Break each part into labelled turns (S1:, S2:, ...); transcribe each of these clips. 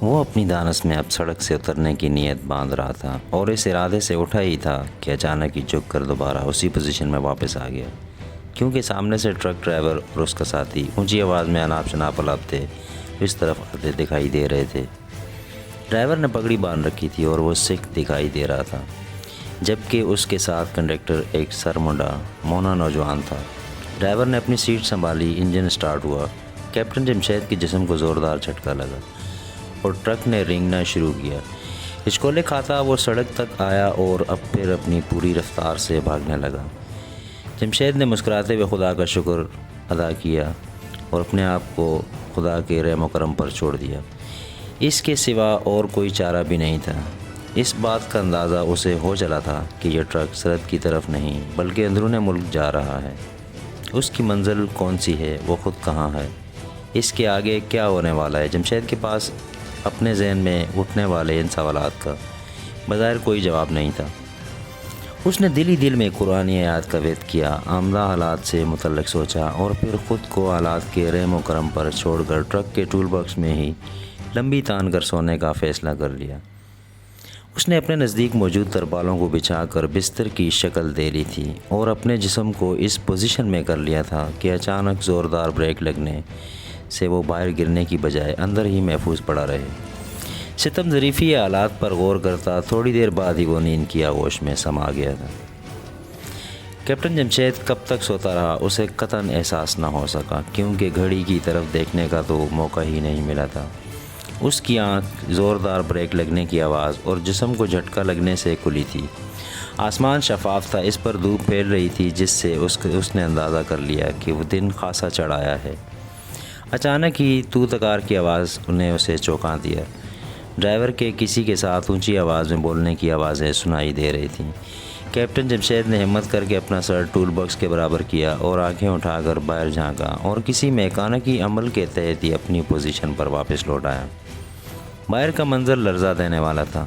S1: وہ اپنی دانس میں اب سڑک سے اترنے کی نیت باندھ رہا تھا اور اس ارادے سے اٹھا ہی تھا کہ اچانک ہی جھک کر دوبارہ اسی پوزیشن میں واپس آ گیا، کیونکہ سامنے سے ٹرک ڈرائیور اور اس کا ساتھی اونچی آواز میں اناپ شناپ الپتے اس طرف آتے دکھائی دے رہے تھے۔ ڈرائیور نے پگڑی باندھ رکھی تھی اور وہ سکھ دکھائی دے رہا تھا، جبکہ اس کے ساتھ کنڈکٹر ایک سرمنڈا مونا نوجوان تھا۔ ڈرائیور نے اپنی سیٹ سنبھالی، انجن سٹارٹ ہوا، کیپٹن جمشید کے جسم کو زوردار جھٹکا لگا اور ٹرک نے رینگنا شروع کیا۔ ہچکولے کھاتا وہ سڑک تک آیا اور اب پھر اپنی پوری رفتار سے بھاگنے لگا۔ جمشید نے مسکراتے ہوئے خدا کا شکر ادا کیا اور اپنے آپ کو خدا کے رحم و کرم پر چھوڑ دیا۔ اس کے سوا اور کوئی چارہ بھی نہیں تھا۔ اس بات کا اندازہ اسے ہو چلا تھا کہ یہ ٹرک سرحد کی طرف نہیں بلکہ اندرون ملک جا رہا ہے۔ اس کی منزل کون سی ہے، وہ خود کہاں ہے، اس کے آگے کیا ہونے والا ہے؟ جمشید کے پاس اپنے ذہن میں اٹھنے والے ان سوالات کا بظاہر کوئی جواب نہیں تھا۔ اس نے دل ہی دل میں قرآنی آیات کا وید کیا، آمدہ حالات سے متعلق سوچا اور پھر خود کو حالات کے رحم و کرم پر چھوڑ کر ٹرک کے ٹول باکس میں ہی لمبی تان کر سونے کا فیصلہ کر لیا۔ اس نے اپنے نزدیک موجود ترپالوں کو بچھا کر بستر کی شکل دے لی تھی اور اپنے جسم کو اس پوزیشن میں کر لیا تھا کہ اچانک زوردار بریک لگنے سے وہ باہر گرنے کی بجائے اندر ہی محفوظ پڑا رہے۔ ستم ظریفی حالات پر غور کرتا تھوڑی دیر بعد ہی وہ نیند کی آغوش میں سما گیا تھا۔ کیپٹن جمشید کب تک سوتا رہا اسے قطعاً احساس نہ ہو سکا، کیونکہ گھڑی کی طرف دیکھنے کا تو موقع ہی نہیں ملا تھا۔ اس کی آنکھ زوردار بریک لگنے کی آواز اور جسم کو جھٹکا لگنے سے کھلی تھی۔ آسمان شفاف تھا، اس پر دھوپ پھیل رہی تھی جس سے اس نے اندازہ کر لیا کہ وہ دن خاصا چڑھ آیا ہے۔ اچانک ہی تو تکار کی آواز نے اسے چونکا دیا۔ ڈرائیور کے کسی کے ساتھ اونچی آواز میں بولنے کی آوازیں سنائی دے رہی تھیں۔ کیپٹن جمشید نے ہمت کر کے اپنا سر ٹول باکس کے برابر کیا اور آنکھیں اٹھا کر باہر جھانکا اور کسی میکانکی عمل کے تحت ہی اپنی پوزیشن پر واپس لوٹ آیا۔ باہر کا منظر لرزہ دینے والا تھا۔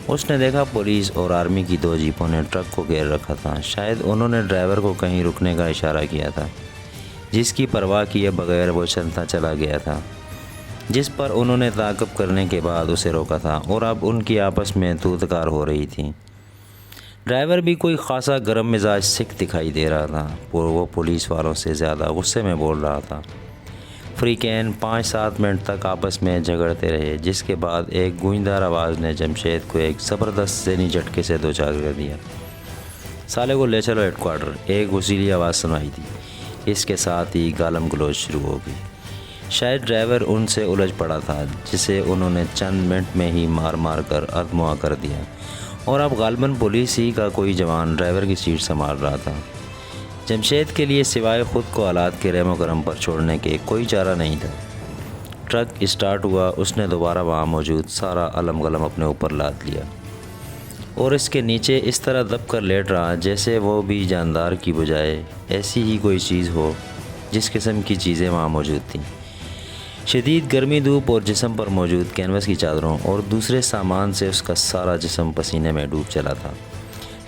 S1: اس نے دیکھا پولیس اور آرمی کی 2 جیپوں نے ٹرک کو گھیر رکھا تھا۔ شاید انہوں نے ڈرائیور کو کہیں رکنے کا اشارہ کیا تھا، جس کی پرواہ کیے بغیر وہ چلتا چلا گیا تھا، جس پر انہوں نے تعاقب کرنے کے بعد اسے روکا تھا اور اب ان کی آپس میں تو تکار ہو رہی تھی۔ ڈرائیور بھی کوئی خاصا گرم مزاج سکھ دکھائی دے رہا تھا، وہ پولیس والوں سے زیادہ غصے میں بول رہا تھا۔ فریقین 5-7 منٹ تک آپس میں جھگڑتے رہے، جس کے بعد ایک گونجدار آواز نے جمشید کو ایک زبردست ذہنی جھٹکے سے دوچار کر دیا۔ سالے کو لے چلو ہیڈ کوارٹر، ایک غصیلی آواز سنائی دی۔ اس کے ساتھ ہی گالم گلوچ شروع ہو گئی۔ شاید ڈرائیور ان سے الجھ پڑا تھا، جسے انہوں نے چند منٹ میں ہی مار مار کر ادموا کر دیا، اور اب غالباً پولیس ہی کا کوئی جوان ڈرائیور کی سیٹ سنبھال رہا تھا۔ جمشید کے لیے سوائے خود کو حالات کے رحم و کرم پر چھوڑنے کے کوئی چارہ نہیں تھا۔ ٹرک اسٹارٹ ہوا، اس نے دوبارہ وہاں موجود سارا علم غلم اپنے اوپر لاد لیا اور اس کے نیچے اس طرح دب کر لیٹ رہا جیسے وہ بھی جاندار کی بجائے ایسی ہی کوئی چیز ہو جس قسم کی چیزیں وہاں موجود تھیں۔ شدید گرمی، دھوپ اور جسم پر موجود کینوس کی چادروں اور دوسرے سامان سے اس کا سارا جسم پسینے میں ڈوب چلا تھا،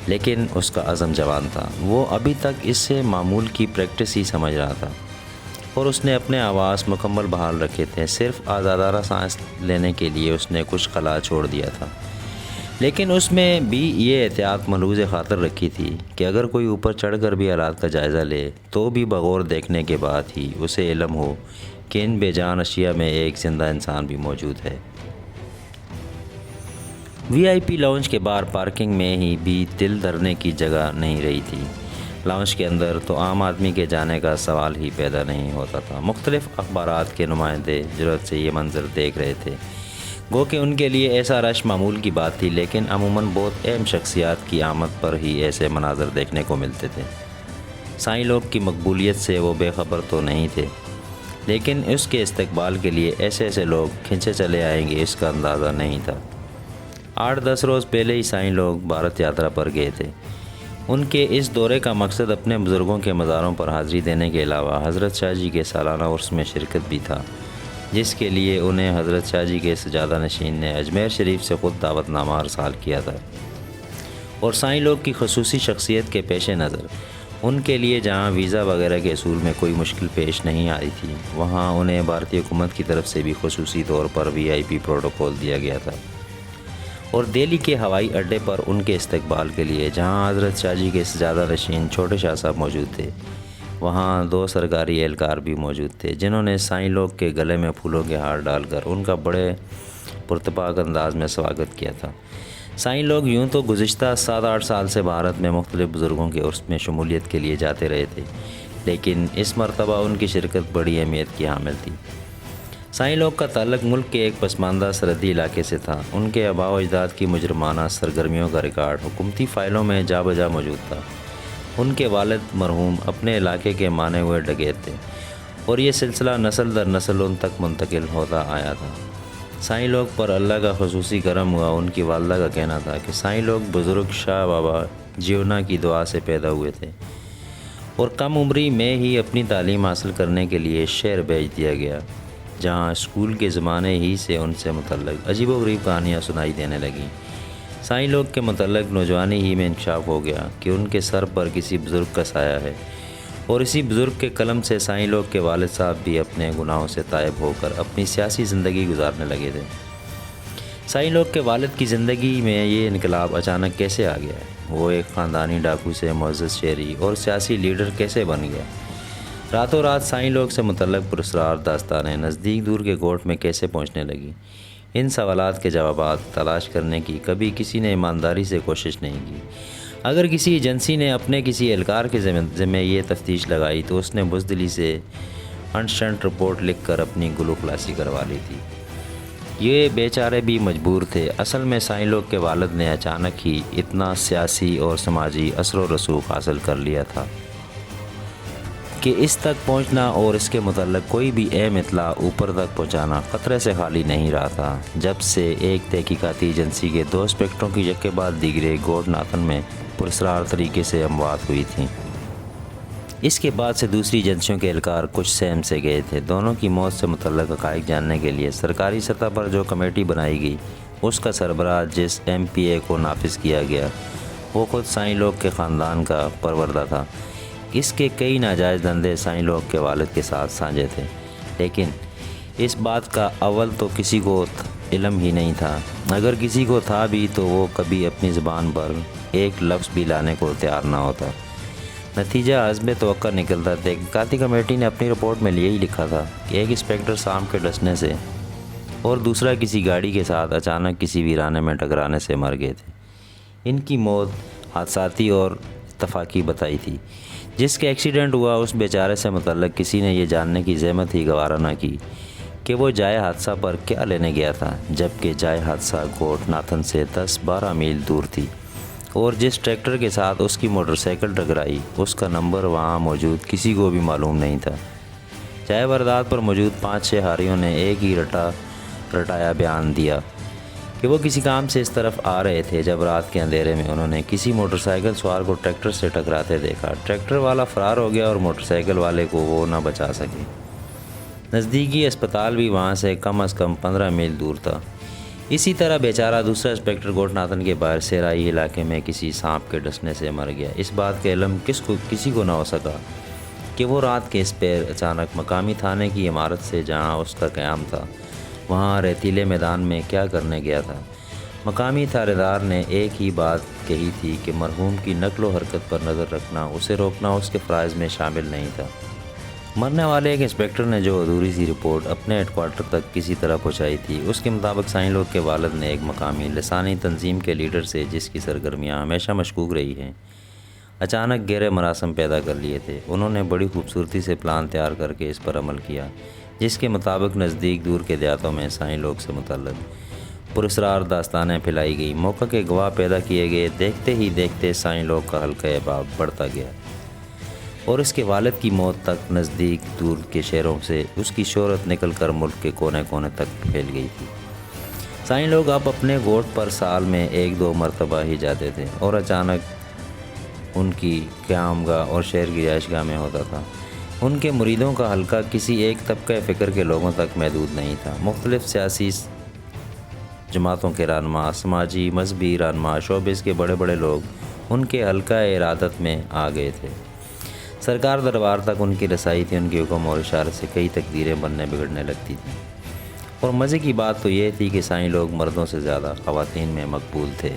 S1: لیکن اس کا عزم جوان تھا۔ وہ ابھی تک اس سے معمول کی پریکٹس ہی سمجھ رہا تھا اور اس نے اپنے آواز مکمل بحال رکھے تھے۔ صرف آزادانہ سانس لینے کے لیے اس نے کچھ خلا چھوڑ دیا تھا، لیکن اس میں بھی یہ احتیاط ملحوظ خاطر رکھی تھی کہ اگر کوئی اوپر چڑھ کر بھی حالات کا جائزہ لے تو بھی بغور دیکھنے کے بعد ہی اسے علم ہو کہ ان بے جان اشیاء میں ایک زندہ انسان بھی موجود ہے۔ وی آئی پی لاؤنج کے باہر پارکنگ میں ہی بھی دل دھرنے کی جگہ نہیں رہی تھی۔ لاؤنج کے اندر تو عام آدمی کے جانے کا سوال ہی پیدا نہیں ہوتا تھا۔ مختلف اخبارات کے نمائندے ضرورت سے یہ منظر دیکھ رہے تھے، گو کہ ان کے لیے ایسا رش معمول کی بات تھی، لیکن عموماً بہت اہم شخصیات کی آمد پر ہی ایسے مناظر دیکھنے کو ملتے تھے۔ سائیں لوگ کی مقبولیت سے وہ بے خبر تو نہیں تھے، لیکن اس کے استقبال کے لیے ایسے لوگ کھنچے چلے آئیں گے اس کا اندازہ نہیں تھا۔ 8-10 روز پہلے ہی سائیں لوگ بھارت یاترا پر گئے تھے۔ ان کے اس دورے کا مقصد اپنے بزرگوں کے مزاروں پر حاضری دینے کے علاوہ حضرت شاہ جی کے سالانہ عرس میں شرکت بھی تھا، جس کے لیے انہیں حضرت شاہ جی کے سجادہ نشین نے اجمیر شریف سے خود دعوت نامہ ارسال کیا تھا، اور سائیں لوگ کی خصوصی شخصیت کے پیش نظر ان کے لیے جہاں ویزا وغیرہ کے اصول میں کوئی مشکل پیش نہیں آئی تھی، وہاں انہیں بھارتی حکومت کی طرف سے بھی خصوصی طور پر VIP پروٹوکول دیا گیا تھا، اور دہلی کے ہوائی اڈے پر ان کے استقبال کے لیے جہاں حضرت شاہ جی کے زیادہ نشین چھوٹے شاہ صاحب موجود تھے، وہاں 2 سرکاری اہلکار بھی موجود تھے جنہوں نے سائیں لوگ کے گلے میں پھولوں کے ہار ڈال کر ان کا بڑے پرتپاک انداز میں سواگت کیا تھا۔ سائیں لوگ یوں تو گزشتہ 7-8 سال سے بھارت میں مختلف بزرگوں کے عرس میں شمولیت کے لیے جاتے رہے تھے، لیکن اس مرتبہ ان کی شرکت بڑی اہمیت کی حامل تھی۔ سائیں لوگ کا تعلق ملک کے ایک پسماندہ سرحدی علاقے سے تھا۔ ان کے آباء و اجداد کی مجرمانہ سرگرمیوں کا ریکارڈ حکومتی فائلوں میں جا بجا موجود تھا۔ ان کے والد مرحوم اپنے علاقے کے مانے ہوئے ڈکیت تھے، اور یہ سلسلہ نسل در نسل ان تک منتقل ہوتا آیا تھا۔ سائیں لوگ پر اللہ کا خصوصی کرم ہوا۔ ان کی والدہ کا کہنا تھا کہ سائیں لوگ بزرگ شاہ بابا جیونا کی دعا سے پیدا ہوئے تھے، اور کم عمری میں ہی اپنی تعلیم حاصل کرنے کے لیے شہر بھیج دیا گیا، جہاں اسکول کے زمانے ہی سے ان سے متعلق عجیب و غریب کہانیاں سنائی دینے لگیں۔ سائیں لوگ کے متعلق نوجوانی ہی میں انکشاف ہو گیا کہ ان کے سر پر کسی بزرگ کا سایہ ہے، اور اسی بزرگ کے قلم سے سائیں لوگ کے والد صاحب بھی اپنے گناہوں سے تائب ہو کر اپنی سیاسی زندگی گزارنے لگے تھے۔ سائیں لوگ کے والد کی زندگی میں یہ انقلاب اچانک کیسے آ گیا؟ وہ ایک خاندانی ڈاکو سے معزز شہری اور سیاسی لیڈر کیسے بن گیا؟ راتوں رات سائیں لوگ سے متعلق پراسرار داستانیں نزدیک دور کے گوٹ میں کیسے پہنچنے لگی؟ ان سوالات کے جوابات تلاش کرنے کی کبھی کسی نے ایمانداری سے کوشش نہیں کی۔ اگر کسی ایجنسی نے اپنے کسی اہلکار کے ذمہ یہ تفتیش لگائی تو اس نے بزدلی سے انسٹنٹ رپورٹ لکھ کر اپنی گلو خلاصی کروا لی تھی۔ یہ بیچارے بھی مجبور تھے۔ اصل میں سائیں لوگ کے والد نے اچانک ہی اتنا سیاسی اور سماجی اثر و رسوخ حاصل کر لیا تھا کہ اس تک پہنچنا اور اس کے متعلق کوئی بھی اہم اطلاع اوپر تک پہنچانا خطرے سے خالی نہیں رہا تھا، جب سے ایک تحقیقاتی ایجنسی کے 2 انسپکٹروں کی یک کے بعد دیگرے گوڈ ناتھن میں پراسرار طریقے سے اموات ہوئی تھیں۔ اس کے بعد سے دوسری ایجنسیوں کے اہلکار کچھ سہم سے گئے تھے۔ دونوں کی موت سے متعلق حقائق جاننے کے لیے سرکاری سطح پر جو کمیٹی بنائی گئی، اس کا سربراہ جس MPA کو نافذ کیا گیا، وہ خود سائیں لوگ کے خاندان کا پروردہ تھا۔ اس کے کئی ناجائز دھندے سائیں لوگ کے والد کے ساتھ سانجے تھے، لیکن اس بات کا اول تو کسی کو علم ہی نہیں تھا۔ اگر کسی کو تھا بھی تو وہ کبھی اپنی زبان پر ایک لفظ بھی لانے کو تیار نہ ہوتا۔ نتیجہ حسب توقع نکلتا۔ تحقیقاتی کمیٹی نے اپنی رپورٹ میں یہی لکھا تھا کہ ایک انسپکٹر سانپ کے ڈسنے سے اور دوسرا کسی گاڑی کے ساتھ اچانک کسی ویرانے میں ٹکرانے سے مر گئے تھے۔ ان کی موت حادثاتی اور اتفاقی بتائی تھی۔ جس کا ایکسیڈنٹ ہوا اس بیچارے سے متعلق کسی نے یہ جاننے کی زحمت ہی گوارا نہ کی کہ وہ جائے حادثہ پر کیا لینے گیا تھا، جبکہ جائے حادثہ گوڈ ناتھن سے 10-12 میل دور تھی، اور جس ٹریکٹر کے ساتھ اس کی موٹر سائیکل ٹکرائی اس کا نمبر وہاں موجود کسی کو بھی معلوم نہیں تھا۔ جائے واردات پر موجود 5-6 حاریوں نے ایک ہی رٹایا بیان دیا کہ وہ کسی کام سے اس طرف آ رہے تھے جب رات کے اندھیرے میں انہوں نے کسی موٹر سائیکل سوار کو ٹریکٹر سے ٹکراتے دیکھا۔ ٹریکٹر والا فرار ہو گیا اور موٹر سائیکل والے کو وہ نہ بچا سکے۔ نزدیکی اسپتال بھی وہاں سے کم از کم 15 میل دور تھا۔ اسی طرح بیچارہ دوسرا انسپکٹر گوڈ ناتھن کے باہر سیرائی علاقے میں کسی سانپ کے ڈسنے سے مر گیا۔ اس بات کا علم کسی کو نہ ہو سکا کہ وہ رات کے اس پیر اچانک مقامی تھانے کی عمارت سے جہاں اس کا قیام تھا وہاں ریتیلے میدان میں کیا کرنے گیا تھا۔ مقامی تھانے دار نے ایک ہی بات کہی تھی کہ مرحوم کی نقل و حرکت پر نظر رکھنا، اسے روکنا اس کے فرائض میں شامل نہیں تھا۔ مرنے والے ایک انسپکٹر نے جو ادھوری سی رپورٹ اپنے ہیڈ کوارٹر تک کسی طرح پہنچائی تھی، اس کے مطابق سائیں لوگ کے والد نے ایک مقامی لسانی تنظیم کے لیڈر سے جس کی سرگرمیاں ہمیشہ مشکوک رہی ہیں، اچانک گہرے مراسم پیدا کر لیے تھے۔ انہوں نے بڑی خوبصورتی سے پلان تیار کر کے اس پر عمل کیا، جس کے مطابق نزدیک دور کے دیہاتوں میں سائیں لوگ سے متعلق پراسرار داستانیں پھیلائی گئی، موقع کے گواہ پیدا کیے گئے۔ دیکھتے ہی دیکھتے سائیں لوگ کا حلقہ احباب بڑھتا گیا اور اس کے والد کی موت تک نزدیک دور کے شہروں سے اس کی شہرت نکل کر ملک کے کونے کونے تک پھیل گئی تھی۔ سائیں لوگ اب اپنے گوٹ پر سال میں 1-2 مرتبہ ہی جاتے تھے، اور اچانک ان کی قیام گاہ اور شہر کی رہائش گاہ میں ہوتا تھا۔ ان کے مریدوں کا حلقہ کسی ایک طبقہ فکر کے لوگوں تک محدود نہیں تھا۔ مختلف سیاسی جماعتوں کے رہنما، سماجی مذہبی رہنما، شوبز کے بڑے بڑے لوگ ان کے حلقہ ارادت میں آ گئے تھے۔ سرکار دربار تک ان کی رسائی تھی، ان کے حکم اور اشارے سے کئی تقدیریں بننے بگڑنے لگتی تھیں۔ اور مزے کی بات تو یہ تھی کہ عیسائی لوگ مردوں سے زیادہ خواتین میں مقبول تھے۔